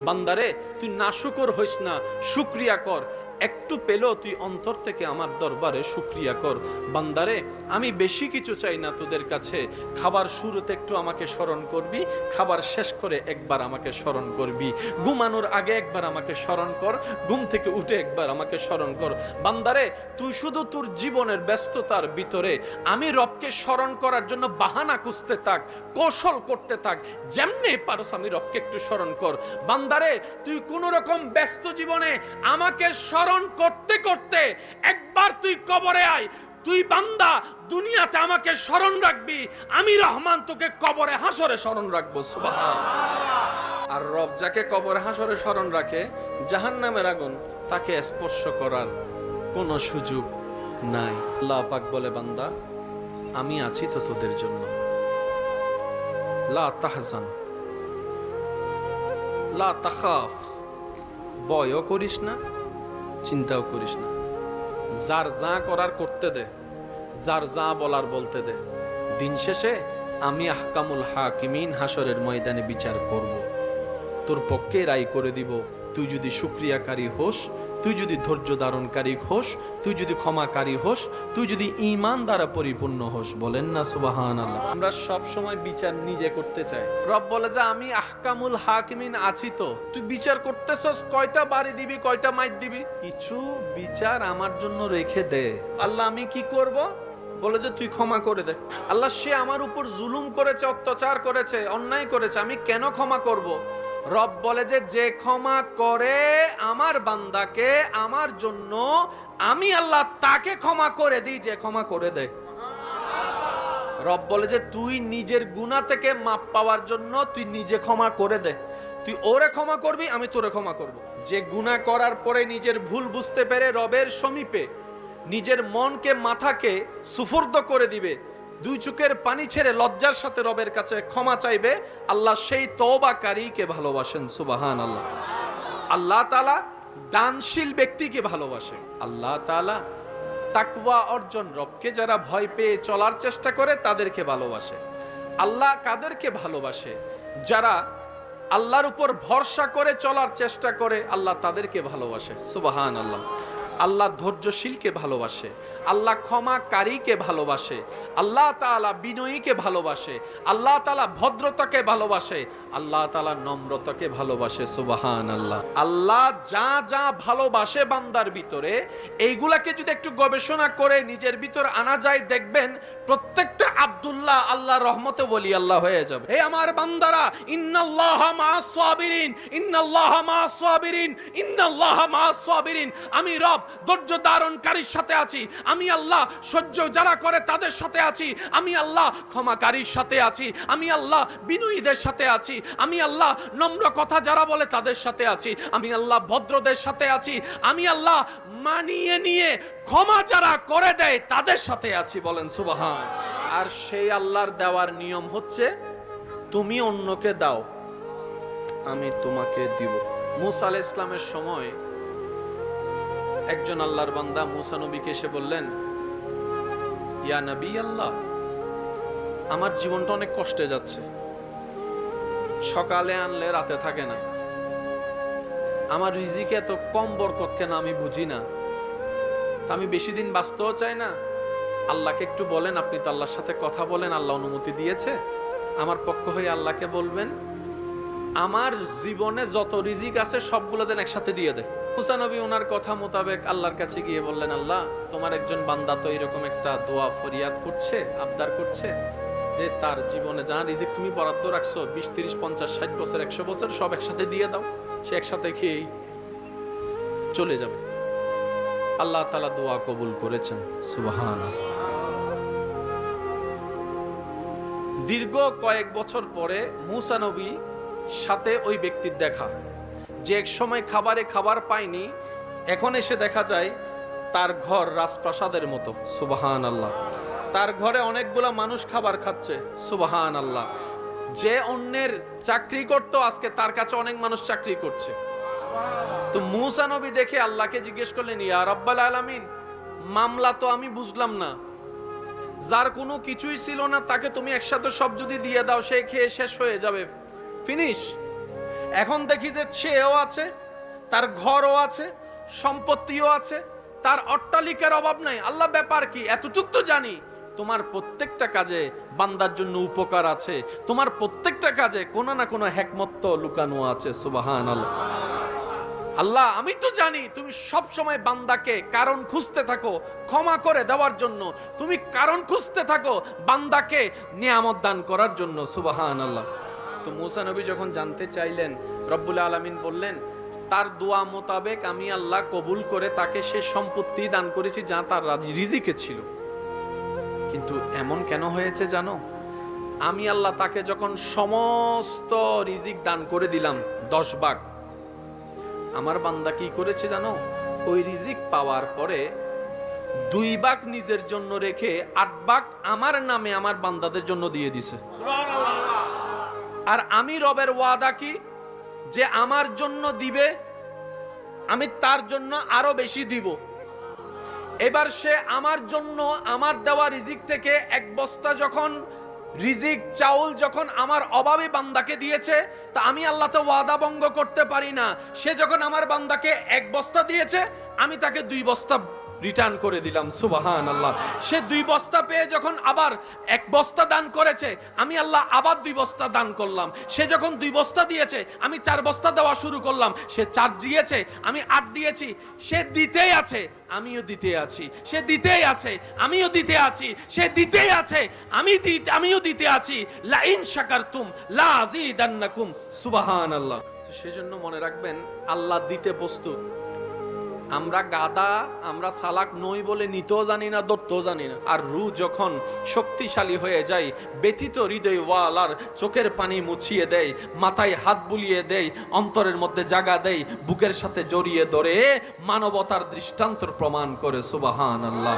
বান্দারে তুই নাশুকর হইস না, শুকরিয়া কর। একটু পেলেও তুই অন্তর থেকে আমার দরবারে শুকরিয়া কর। বান্দারে আমি বেশি কিছু চাই না তোদের কাছে। খাবার শুরুতে একটু আমাকে স্মরণ করবি, খাবার শেষ করে একবার আমাকে স্মরণ করবি, ঘুমানোর আগে একবার আমাকে স্মরণ কর, ঘুম থেকে উঠে একবার আমাকে স্মরণ কর। বান্দারে তুই শুধু তোর জীবনের ব্যস্ততার ভিতরে আমি রবকে স্মরণ করার জন্য বাহানা খুঁজতে থাক, কৌশল করতে থাক, যেমনি পারস আমি রবকে একটু স্মরণ কর। বান্দারে তুই কোন রকম ব্যস্ত জীবনে আমাকে স্মরণ করতে করতে একবার তুই কবরে আয়। তুই বান্দা দুনিয়াতে আমাকে স্মরণ রাখবি, আমি রহমান তোকে কবরে হাসরে স্মরণ রাখবো। সুবহানাল্লাহ। আর রব যাকে কবরে হাসরে স্মরণ রাখে, জাহান্নামের আগুন তাকে স্পর্শ করার কোনো সুযোগ নাই। আল্লাহ পাক বলে, বান্দা আমি আছি তো তোদের জন্য। লা তাহজান লা তাখাফ, ভয়ও করিস না, চিন্তাও করিস না। যার যা করার করতে দে, যার যা বলার বলতে দে। দিন শেষে আমি আহকামুল হাকিমিন হাসরের ময়দানে বিচার করব, তোর পক্ষে রায় করে দিব। তুই যদি শুকরিয়াকারী হোস, তুই যদি ধৈর্য ধারণকারী হোস, তুই যদি ক্ষমাকারী হোস, তুই যদি ঈমান দ্বারা পরিপূর্ণ হোস। বলেন না সুবহানাল্লাহ। আমরা সব সময় বিচার নিজে করতে চাই। রব বলে যে আমি আহকামুল হাকিমিন আছি তো, তুই বিচার করতেছস, কয়টা বাড়ি দিবি, কয়টা মাইর দিবি, কিছু বিচার আমার জন্য রেখে দে। আল্লাহ আমি কি করব? বলে যে তুই ক্ষমা করে দে। আল্লাহ সে আমার উপর জুলুম করেছে, অত্যাচার করেছে, অন্যায় করেছে, আমি কেন ক্ষমা করব? রব বলে যে ক্ষমা করে আমার বান্দাকে আমার জন্য, আমি আল্লাহ তাকে ক্ষমা করে দিই যে ক্ষমা করে দেয়। রব বলে যে তুই নিজের গুনাহ থেকে মাপ পাওয়ার জন্য তুই নিজে ক্ষমা করে দে। তুই ওরে ক্ষমা করবি, আমি তোরে ক্ষমা করব। যে গুনাহ করার পরে নিজের ভুল বুঝতে পেরে রবের সমীপে নিজের মনকে মাথাকে সুফর্দ করে দিবে, দুই চোখের পানি ছেড়ে লজ্জার সাথে রবের কাছে ক্ষমা চাইবে, আল্লাহ সেই তওবাকারীকে ভালোবাসেন। সুবহানাল্লাহ। আল্লাহ তাআলা দানশীল ব্যক্তিকে ভালোবাসে। আল্লাহ তাআলা তাকওয়া অর্জন, রবকে যারা ভয় পেয়ে চলার চেষ্টা করে তাদেরকে ভালোবাসে। আল্লাহ কাদেরকে ভালোবাসে? যারা আল্লাহর উপর ভরসা করে চলার চেষ্টা করে, আল্লাহ তাদেরকে ভালোবাসে। সুবহানাল্লাহ। আল্লাহ ধৈর্যশীলকে ভালোবাসে, আল্লাহ ক্ষমাকারীকে ভালোবাসে, আল্লাহ তাআলা বিনয়ীকে ভালোবাসে, আল্লাহ তাআলা ভদ্রতাকে ভালোবাসে, আল্লাহ তাআলা নম্রতাকে ভালোবাসে। সুবহানাল্লাহ। আল্লাহ যা যা ভালোবাসে বান্দার ভিতরে, এইগুলাকে যদি একটু গবেষণা করে নিজের ভিতর আনা যায়, দেখবেন প্রত্যেকটা আব্দুল্লাহ আল্লাহর রহমতে ওলি আল্লাহ হয়ে যাবে। হে আমার বান্দারা, ইন্নাল্লাহা মা'আস সাবিরিন, ইন্নাল্লাহা মা'আস সাবিরিন, ইন্নাল্লাহা মা'আস সাবিরিন। আমি রব ধৈর্য ধারণকারীর সাথে আছি, আমি আল্লাহ সহ্য যারা করে তাদের সাথে আছি, আমি আল্লাহ ক্ষমাকারীর সাথে আছি, আমি আল্লাহ বিনয়ীদের সাথে আছি, আমি আল্লাহ নম্র কথা যারা বলে তাদের সাথে আছি, আমি আল্লাহ ভদ্রদের সাথে আছি, আমি আল্লাহ মানিয়ে নিয়ে ক্ষমা যারা করে দেয় তাদের সাথে আছি। বলেন সুবহান। আর সেই আল্লাহর দেওয়ার নিয়ম হচ্ছে তুমি অন্যকে দাও, আমি তোমাকে দিব। মুসা আলাইহিস সালামের সময় একজন আল্লাহর বান্দা মুসা নবীকে এসে বললেন, ইয়া নবী আল্লাহ, আমার জীবনটা অনেক কষ্টে যাচ্ছে, সকালে আনলে রাতে থাকে না, আমার রিজিকে এত কম বরকত কেন আমি বুঝি না, তা আমি বেশি দিন বাঁচতেও চাই না। আল্লাহকে একটু বলেন, আপনি তো আল্লাহর সাথে কথা বলেন, আল্লাহ অনুমতি দিয়েছে, আমার পক্ষ হয়ে আল্লাহকে বলবেন আমার জীবনে যত রিজিক আছে সবগুলো যেন একসাথে দিয়ে দেয়। মুসা নবী ওনার কথা মোতাবেক আল্লাহর কাছে গিয়ে বললেন, আল্লাহ তোমার একজন বান্দা তো এরকম একটা দোয়া ফরিয়াদ করছে, আবদার করছে যে তার জীবনে যা রিজিক তুমি বরাদ্দ রাখছো 20, 30, 50, 60 বছর, 100 বছর সব একসাথে দিয়ে দাও, সে একসাথে খেয়েই চলে যাবে। আল্লাহ তাআলা দোয়া কবুল করেছেন। সুবহানাল্লাহ। দীর্ঘ কয়েক বছর পরে মুসা নবী সাথে ওই ব্যক্তির দেখা, যে এক সময় খাবারে খাবার পায়নি, এখন এসে দেখা যায় তার ঘর রাজপ্রাসাদের মতো। সুবহানাল্লাহ। তার ঘরে অনেকগুলা মানুষ খাবার খাচ্ছে। সুবহানাল্লাহ। যে অন্যের চাকরি করতো আজকে তার কাছে অনেক মানুষ চাকরি করছে। তো মুসা নবী দেখে আল্লাহকে জিজ্ঞেস করলেন, ইয়া রাব্বাল আলামিন, মামলা তো আমি বুঝলাম না, যার কোনো কিছুই ছিল না তাকে তুমি একসাথে সব যদি দিয়ে দাও, সে খেয়ে শেষ হয়ে যাবে, ফিনিশ। এখন দেখি যে সেও আছে, তার ঘরও আছে, সম্পত্তিও আছে, তার অট্টালিকার অভাব নাই। আল্লাহ ব্যাপার কি? এতটুক তো জানি তোমার প্রত্যেকটা কাজে বান্দার জন্য উপকার আছে, তোমার প্রত্যেকটা কাজে কোনো না কোনো হিকমত তো লুকানো আছে। সুবহানাল্লাহ। আল্লাহ আমি তো জানি তুমি সব সময় বান্দাকে কারণ খুঁজতে থাকো ক্ষমা করে দেওয়ার জন্য, তুমি কারণ খুঁজতে থাকো বান্দাকে নিয়ামত দান করার জন্য। সুবহানাল্লাহ। তো মুসা নবী যখন জানতে চাইলেন, রব্বুল আলামিন বললেন তার দোয়া মোতাবেক আমি আল্লাহ কবুল করে তাকে সে সম্পত্তি দান করেছি যা তার রিজিকে ছিল। কিন্তু এমন কেন হয়েছে জানো? আমি আল্লাহ তাকে যখন সমস্ত রিজিক দান করে দিলাম 10 ভাগ, আমার বান্দা কি করেছে জানো? ওই রিজিক পাওয়ার পরে 2 ভাগ নিজের জন্য রেখে 8 ভাগ আমার নামে আমার বান্দাদের জন্য দিয়ে দিছে। আর আমি রবের ওয়াদা কি যে আমার জন্য দিবে, আমি তার জন্য আরো বেশি দিব। এবার সে আমার জন্য আমার দেওয়া রিজিক থেকে 1 বস্তা যখন রিজিক চাউল যখন আমার অভাবী বান্দাকে দিয়েছে, তা আমি আল্লাহ তো ওয়াদা ভঙ্গ করতে পারি না। সে যখন আমার বান্দাকে 1 বস্তা দিয়েছে, আমি তাকে 2 বস্তা রিটার্ন করে দিলাম। সুবহানাল্লাহ। সে 2 বস্তা পেয়ে যখন আবার 1 বস্তা দান করেছে, আমি আল্লাহ আবার 2 বস্তা দান করলাম। সে যখন 2 বস্তা দিয়েছে, আমি 4 বস্তা দেওয়া শুরু করলাম। সে 4 দিয়েছে, আমি 8 দিয়েছি। সে দিতেই আছে, আমিও দিতে আছি। সে দিতেই আছে, আমিও দিতে আছি। সে দিতেই আছে, আমিও দিতে আছি। লা ইন শাকারতুম লা আযীদান্নাকুম। সুবহানাল্লাহ। তো সেজন্য মনে রাখবেন আল্লাহ দিতে প্রস্তুত। আমরা গাদা, আমরা সালাক নই বলে নিতেও জানি না, ধরতেও জানি না। আর রু যখন শক্তিশালী হয়ে যায়, ব্যথিত হৃদয় ওয়ালার চোখের পানি মুছিয়ে দেয়, মাথায় হাত বুলিয়ে দেয়, অন্তরের মধ্যে জাগা দেয়, বুকের সাথে জড়িয়ে ধরে মানবতার দৃষ্টান্ত প্রমাণ করে। সুবহানাল্লাহ।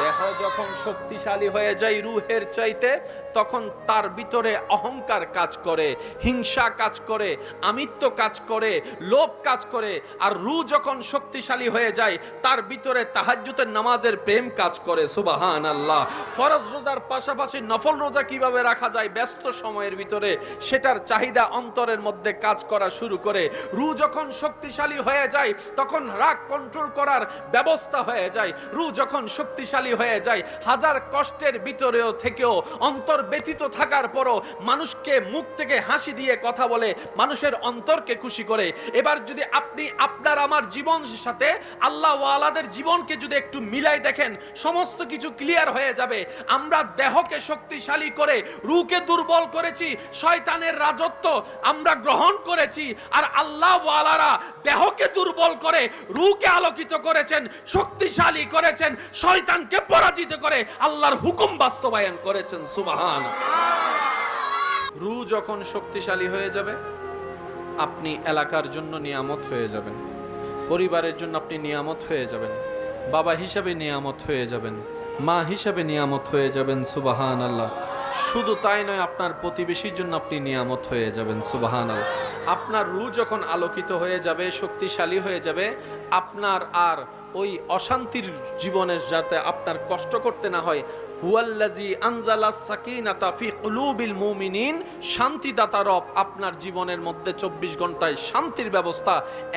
দেহ যখন শক্তিশালী হয়ে যায় রুহের চাইতে, তখন তার ভিতরে অহংকার কাজ করে, হিংসা কাজ করে, আমিত্ব কাজ করে, লোভ কাজ করে। আর রু যখন শক্তিশালী হয়ে যায়, তার ভিতরে তাহাজ্জুদের নামাজের প্রেম কাজ করে। সুবহানাল্লাহ। ফরজ রোজার পাশাপাশি নফল রোজা কিভাবে রাখা যায় ব্যস্ত সময়ের ভিতরে, সেটার চাহিদা অন্তরের মধ্যে কাজ করা শুরু করে। রু যখন শক্তিশালী হয়ে যায়, তখন রাগ কন্ট্রোল করার ব্যবস্থা হয়ে যায়। রু যখন শক্তিশালী হয়ে যায়, হাজার কষ্টের ভিতরেও থেকেও, অন্তর ব্যথিত থাকার পরও মানুষকে মুখ থেকে হাসি দিয়ে কথা বলে, মানুষের অন্তরকে খুশি করে। এবার যদি আপনি আপনার আমার জীবনের সাথে আল্লাহ ওয়ালাদের জীবনকে যদি একটু মিলাই দেখেন, সমস্ত কিছু ক্লিয়ার হয়ে যাবে। আমরা দেহকে শক্তিশালী করে রূহকে দুর্বল করেছি, শয়তানের রাজত্ব আমরা গ্রহণ করেছি। আর আল্লাহ ওয়ালারা দেহকে দুর্বল করে রূহকে আলোকিত করেছেন, শক্তিশালী করেছেন, শয়তানকে পরাজিত করে আল্লাহর হুকুম বাস্তবায়ন করেছেন। সুবহান। রূহ যখন শক্তিশালী হয়ে যাবে, আপনি এলাকার জন্য নিয়ামত হয়ে যাবেন, পরিবারের জন্য আপনি নিয়ামত হয়ে যাবেন, বাবা হিসাবে নিয়ামত হয়ে যাবেন, মা হিসাবে নিয়ামত হয়ে যাবেন। সুবহানাল্লাহ। শুধু তাই নয়, আপনার প্রতিবেশীর জন্য আপনি নিয়ামত হয়ে যাবেন। সুবহানাল্লাহ। আপনার রূহ যখন আলোকিত হয়ে যাবে, শক্তিশালী হয়ে যাবে, আপনার আর ওই অশান্তির জীবনের যাতে আপনার কষ্ট করতে না হয়। হুয়াল্লাযী আনজালাস সাকিনাতা ফি কুলুবিল মুমিনিন। শান্তিদাতা রব আপনার জীবনের মধ্যে 24 ঘন্টায় শান্তির ব্যবস্থা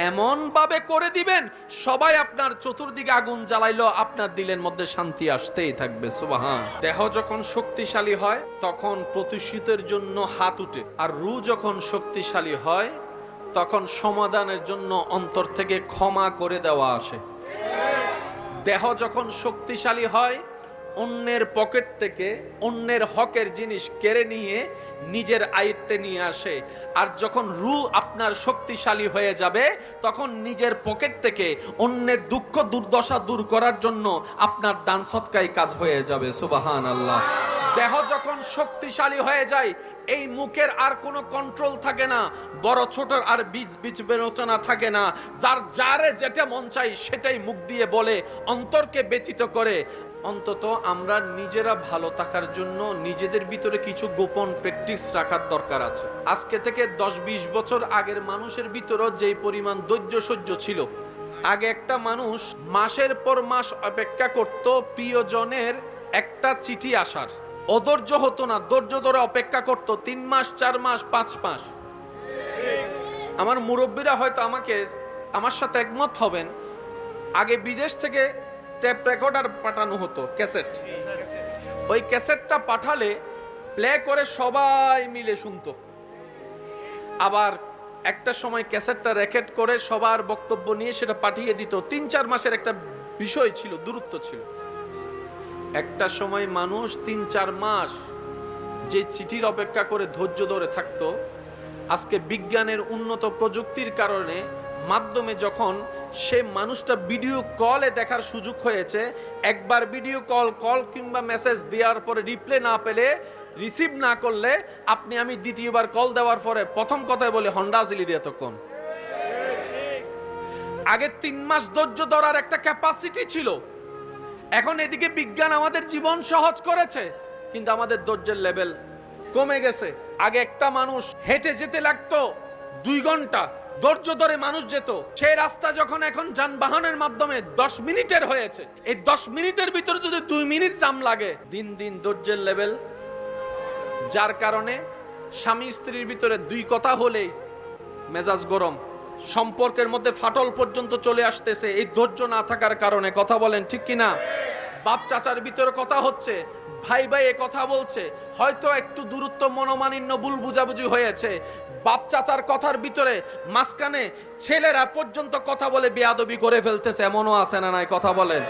এমন ভাবে করে দিবেন, সবাই আপনার চতুর্দিকে আগুন জ্বালাইলো, আপনার দিলের মধ্যে শান্তি আসতেই থাকবে। সুবহান। দেহ যখন শক্তিশালী হয়, তখন প্রতিশোধের জন্য হাত উঠে। আর রূহ যখন শক্তিশালী হয়, তখন সমাধানের জন্য অন্তর থেকে ক্ষমা করে দেওয়া আসে। দেহ যখন শক্তিশালী হয়, অন্যের পকেট থেকে অন্যের হকের জিনিস কেড়ে নিয়ে নিজের আয়ত্তে নিয়ে আসে। আর যখন রূহ আপনার শক্তিশালী হয়ে যাবে, তখন নিজের পকেট থেকে অন্যের দুঃখ দুর্দশা দূর করার জন্য আপনার দান সৎকায় কাজ হয়ে যাবে। সুবহানাল্লাহ। দেহ যখন শক্তিশালী হয়ে যায়, এই মুখের আর কোনো কন্ট্রোল থাকে না, বড় ছোট আর বীজ বিবেচনা থাকে না। যারে যেটা মন চাই সেটাই মুখ দিয়ে বলে, অন্তরকে ব্যথিত করে। অন্তত আমরা নিজেরা ভালো থাকার জন্য নিজেদের ভিতরে কিছু গোপন প্র্যাকটিস রাখার দরকার আছে। আজকে থেকে 10-20 বছর আগের মানুষের ভিতরও যেই পরিমাণ ধৈর্য সহ্য ছিল, আগে একটা মানুষ মাসের পর মাস অপেক্ষা করত প্রিয়জনের একটা চিঠি আসার। অধৈর্য হতো না, ধৈর্য ধরে অপেক্ষা করত 3 মাস, 4 মাস, 5 মাস। আমার মুরব্বীরা হয়তো আমার সাথে একমত হবেন, আগে বিদেশ থেকে টেপ রেকর্ডার পাঠানো হতো, ক্যাসেট। ওই ক্যাসেটটা পাঠালে প্লে করে সবাই মিলে শুনতো। আবার একটা সময় ক্যাসেটটা রেকর্ড করে সবার বক্তব্য নিয়ে সেটা পাঠিয়ে দিত। 3-4 মাসের একটা বিষয় ছিল, দূরত্ব ছিল। একটা সময় মানুষ 3-4 মাস যে চিঠির অপেক্ষা করে ধৈর্য ধরে থাকতো, আজকে বিজ্ঞানের উন্নত প্রযুক্তির কারণে মাধ্যমে যখন সে মানুষটা ভিডিও কলে দেখার সুযোগ হয়েছে, একবার ভিডিও কল কিংবা মেসেজ দেওয়ার পরে রিপ্লে না পেলে, রিসিভ না করলে, আপনি আমি দ্বিতীয়বার কল দেওয়ার পরে প্রথম কথায় বলে হন্ডা জিলি দিয়ে তখন। আগে 3 মাস ধৈর্য ধরার একটা ক্যাপাসিটি ছিল। এখন এদিকে বিজ্ঞান আমাদের জীবন সহজ করেছে, কিন্তু আমাদের ধৈর্যের লেভেল কমে গেছে। আগে একটা মানুষ হেঁটে যেতে লাগতো 2 ঘন্টা, ধৈর্য ধরে মানুষ যেত। সেই রাস্তা যখন এখন যানবাহনের মাধ্যমে 10 মিনিটের হয়েছে, এই 10 মিনিটের ভিতরে যদি 2 মিনিট জাম লাগে, দিন দিন ধৈর্যের লেভেল, যার কারণে স্বামী স্ত্রীর ভিতরে 2 কথা হলেই মেজাজ গরম, সম্পর্কের মধ্যে ফাটল পর্যন্ত চলে আসতেছে এই ধৈর্য না থাকার কারণে। কথা বলেন ঠিক কিনা? বাপ চাচার ভিতরে কথা হচ্ছে, ভাই ভাই এ কথা বলছে, হয়তো একটু দূরত্ব, মনোমালিন্য, ভুল বুঝাবুঝি হয়েছে, বাপ চাচার কথার ভিতরে মাঝখানে ছেলেরা পর্যন্ত কথা বলে বেয়াদবি করে ফেলতেছে, এমনও আছে না নাই? কথা বলেন।